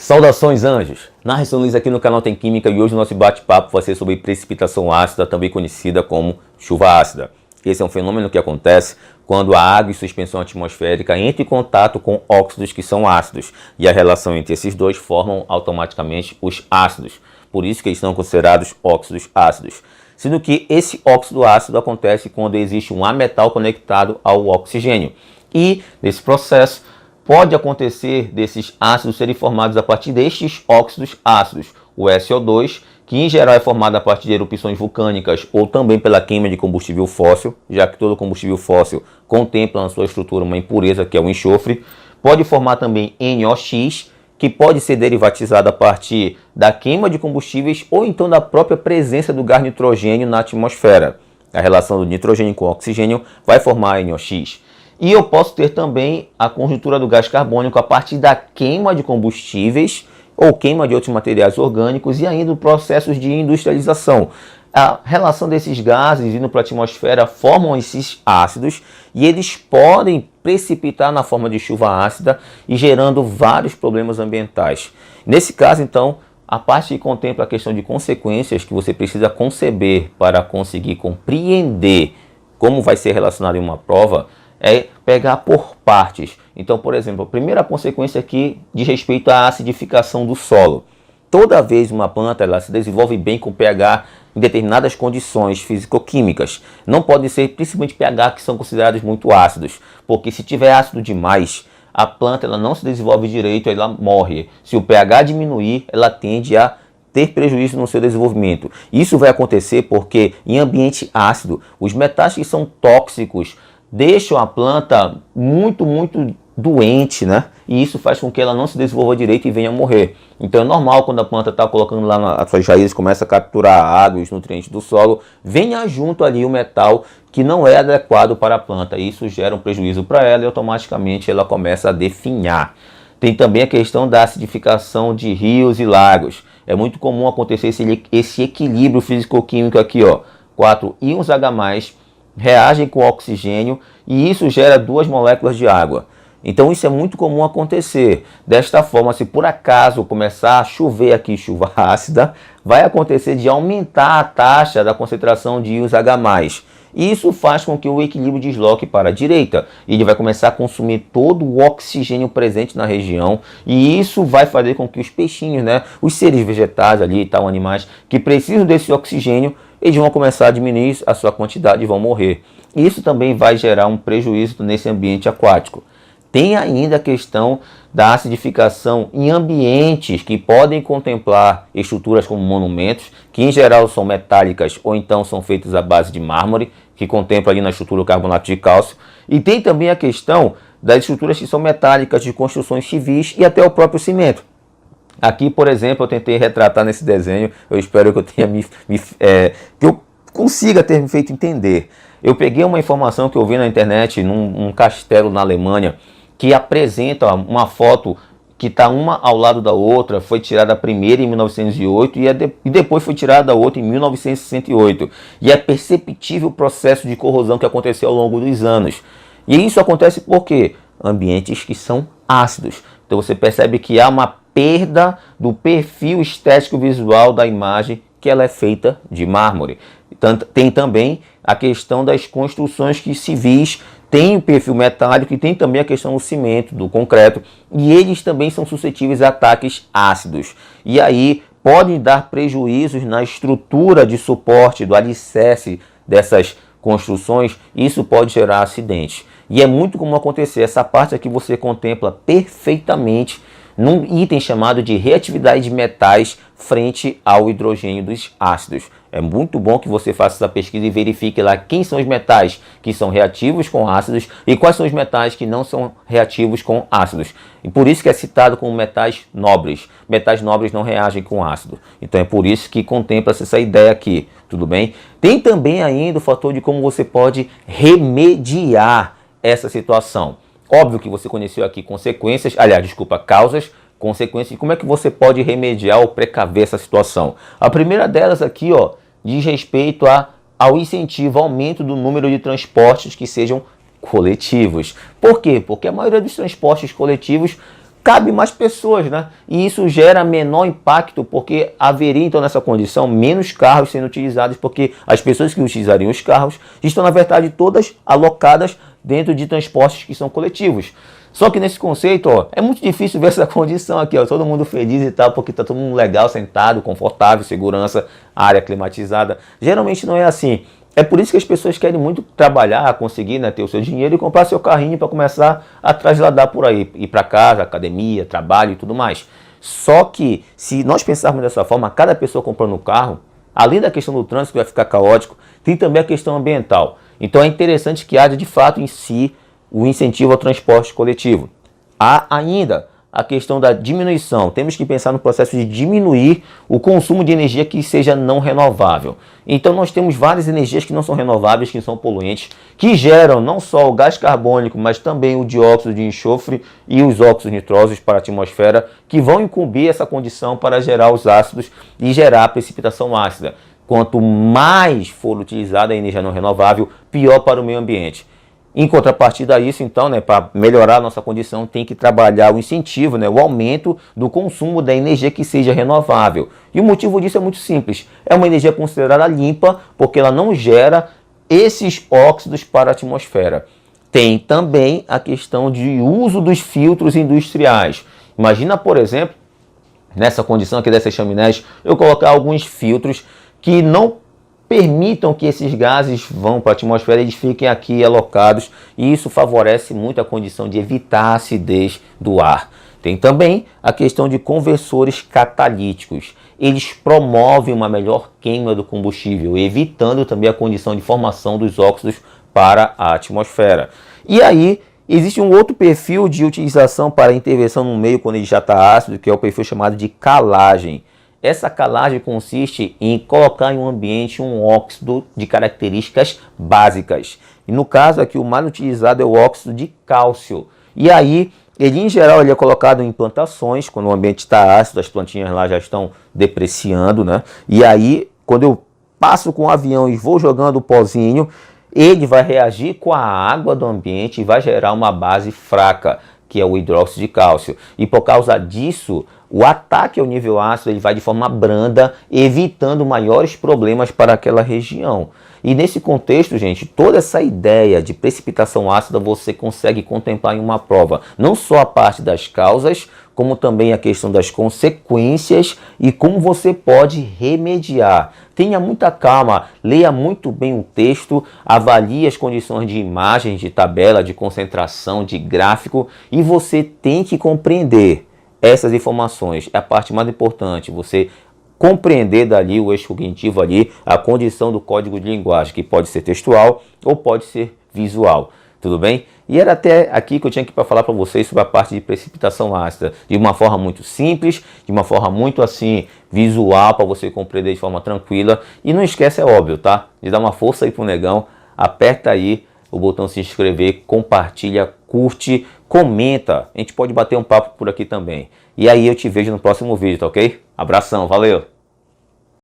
Saudações, anjos! Narson Luiz aqui no canal Tem Química e hoje o nosso bate-papo vai ser sobre precipitação ácida, também conhecida como chuva ácida. Esse é um fenômeno que acontece quando a água em suspensão atmosférica entra em contato com óxidos que são ácidos e a relação entre esses dois formam automaticamente os ácidos. Por isso que eles são considerados óxidos ácidos. Sendo que esse óxido ácido acontece quando existe um ametal conectado ao oxigênio. E nesse processo pode acontecer desses ácidos serem formados a partir destes óxidos ácidos, o SO2, que em geral é formado a partir de erupções vulcânicas ou também pela queima de combustível fóssil, já que todo combustível fóssil contempla na sua estrutura uma impureza que é o enxofre. Pode formar também NOx, que pode ser derivatizado a partir da queima de combustíveis ou então da própria presença do gás nitrogênio na atmosfera. A relação do nitrogênio com o oxigênio vai formar NOx. E eu posso ter também a conjuntura do gás carbônico a partir da queima de combustíveis ou queima de outros materiais orgânicos e ainda processos de industrialização. A relação desses gases indo para a atmosfera formam esses ácidos e eles podem precipitar na forma de chuva ácida e gerando vários problemas ambientais. Nesse caso, então, a parte que contempla a questão de consequências que você precisa conceber para conseguir compreender como vai ser relacionado em uma prova é pegar por partes. Então, por exemplo, a primeira consequência aqui diz respeito à acidificação do solo. Toda vez uma planta ela se desenvolve bem com pH em determinadas condições físico-químicas. Não pode ser principalmente pH que são considerados muito ácidos, porque se tiver ácido demais, a planta ela não se desenvolve direito, ela morre. Se o pH diminuir, ela tende a ter prejuízo no seu desenvolvimento. Isso vai acontecer porque em ambiente ácido, os metais que são tóxicos deixam a planta muito doente, né? E isso faz com que ela não se desenvolva direito e venha a morrer. Então é normal quando a planta está colocando lá as suas raízes, começa a capturar a água e os nutrientes do solo, venha junto ali o metal que não é adequado para a planta. E isso gera um prejuízo para ela e automaticamente ela começa a definhar. Tem também a questão da acidificação de rios e lagos. É muito comum acontecer esse equilíbrio físico-químico aqui, ó. 4 íons H+, reagem com oxigênio e isso gera 2 moléculas de água. Então isso é muito comum acontecer. Desta forma, se por acaso começar a chover aqui chuva ácida, vai acontecer de aumentar a taxa da concentração de íons H+. Isso faz com que o equilíbrio desloque para a direita. Ele vai começar a consumir todo o oxigênio presente na região e isso vai fazer com que os peixinhos, né, os seres vegetais ali e tal, animais que precisam desse oxigênio, eles vão começar a diminuir a sua quantidade e vão morrer. Isso também vai gerar um prejuízo nesse ambiente aquático. Tem ainda a questão da acidificação em ambientes que podem contemplar estruturas como monumentos, que em geral são metálicas ou então são feitos à base de mármore, que contempla ali na estrutura o carbonato de cálcio. E tem também a questão das estruturas que são metálicas de construções civis e até o próprio cimento. Aqui, por exemplo, eu tentei retratar nesse desenho, eu espero que eu tenha que eu consiga ter me feito entender. Eu peguei uma informação que eu vi na internet, num castelo na Alemanha, que apresenta uma foto que está uma ao lado da outra, foi tirada a primeira em 1908 e depois foi tirada a outra em 1968. E é perceptível o processo de corrosão que aconteceu ao longo dos anos. E isso acontece por quê? Ambientes que são ácidos. Então você percebe que há uma perda do perfil estético visual da imagem, que ela é feita de mármore. Tem também a questão das construções que civis têm o perfil metálico e tem também a questão do cimento, do concreto, e eles também são suscetíveis a ataques ácidos. E aí podem dar prejuízos na estrutura de suporte, do alicerce dessas construções, e isso pode gerar acidentes. E é muito comum acontecer, essa parte aqui você contempla perfeitamente num item chamado de reatividade de metais frente ao hidrogênio dos ácidos. É muito bom que você faça essa pesquisa e verifique lá quem são os metais que são reativos com ácidos e quais são os metais que não são reativos com ácidos. E por isso que é citado como metais nobres. Metais nobres não reagem com ácido. Então é por isso que contempla-se essa ideia aqui, tudo bem? Tem também ainda o fator de como você pode remediar essa situação. Óbvio que você conheceu aqui causas, consequências e como é que você pode remediar ou precaver essa situação. A primeira delas aqui, ó, diz respeito ao incentivo, ao aumento do número de transportes que sejam coletivos. Por quê? Porque a maioria dos transportes coletivos cabe mais pessoas, né? E isso gera menor impacto, porque haveria então nessa condição menos carros sendo utilizados, porque as pessoas que utilizariam os carros estão na verdade todas alocadas dentro de transportes que são coletivos. Só que nesse conceito, ó, é muito difícil ver essa condição aqui, ó, todo mundo feliz e tal, porque tá todo mundo legal, sentado, confortável, segurança, área climatizada. Geralmente não é assim. É por isso que as pessoas querem muito trabalhar, conseguir, né, ter o seu dinheiro e comprar seu carrinho para começar a trasladar por aí, ir para casa, academia, trabalho e tudo mais. Só que, se nós pensarmos dessa forma, cada pessoa comprando um carro, além da questão do trânsito que vai ficar caótico, tem também a questão ambiental. Então é interessante que haja de fato em si o incentivo ao transporte coletivo. Há ainda a questão da diminuição. Temos que pensar no processo de diminuir o consumo de energia que seja não renovável. Então nós temos várias energias que não são renováveis, que são poluentes, que geram não só o gás carbônico, mas também o dióxido de enxofre e os óxidos nitrosos para a atmosfera, que vão incumbir essa condição para gerar os ácidos e gerar precipitação ácida. Quanto mais for utilizada a energia não renovável, pior para o meio ambiente. Em contrapartida a isso, então, né, para melhorar a nossa condição, tem que trabalhar o incentivo, né, o aumento do consumo da energia que seja renovável. E o motivo disso é muito simples. É uma energia considerada limpa, porque ela não gera esses óxidos para a atmosfera. Tem também a questão de uso dos filtros industriais. Imagina, por exemplo, nessa condição aqui dessas chaminés, eu colocar alguns filtros que não permitam que esses gases vão para a atmosfera e eles fiquem aqui alocados, e isso favorece muito a condição de evitar a acidez do ar. Tem também a questão de conversores catalíticos. Eles promovem uma melhor queima do combustível, evitando também a condição de formação dos óxidos para a atmosfera. E aí existe um outro perfil de utilização para intervenção no meio quando ele já está ácido, que é o perfil chamado de calagem. Essa calagem consiste em colocar em um ambiente um óxido de características básicas. E no caso aqui o mais utilizado é o óxido de cálcio. E aí, ele em geral ele é colocado em plantações, quando o ambiente está ácido, as plantinhas lá já estão depreciando, né? E aí, quando eu passo com o avião e vou jogando o pozinho, ele vai reagir com a água do ambiente e vai gerar uma base fraca, que é o hidróxido de cálcio. E por causa disso, o ataque ao nível ácido ele vai de forma branda, evitando maiores problemas para aquela região. E nesse contexto, gente, toda essa ideia de precipitação ácida você consegue contemplar em uma prova. Não só a parte das causas, como também a questão das consequências e como você pode remediar. Tenha muita calma, leia muito bem o texto, avalie as condições de imagem, de tabela, de concentração, de gráfico, e você tem que compreender essas informações. É a parte mais importante, você compreender dali o eixo cognitivo ali, a condição do código de linguagem, que pode ser textual ou pode ser visual. Tudo bem? E era até aqui que eu tinha que falar para vocês sobre a parte de precipitação ácida, de uma forma muito simples, de uma forma muito assim visual, para você compreender de forma tranquila. E não esquece, é óbvio, tá? De dar uma força aí pro negão, aperta aí o botão se inscrever, compartilha, curte, comenta. A gente pode bater um papo por aqui também. E aí eu te vejo no próximo vídeo, tá ok? Abração, valeu!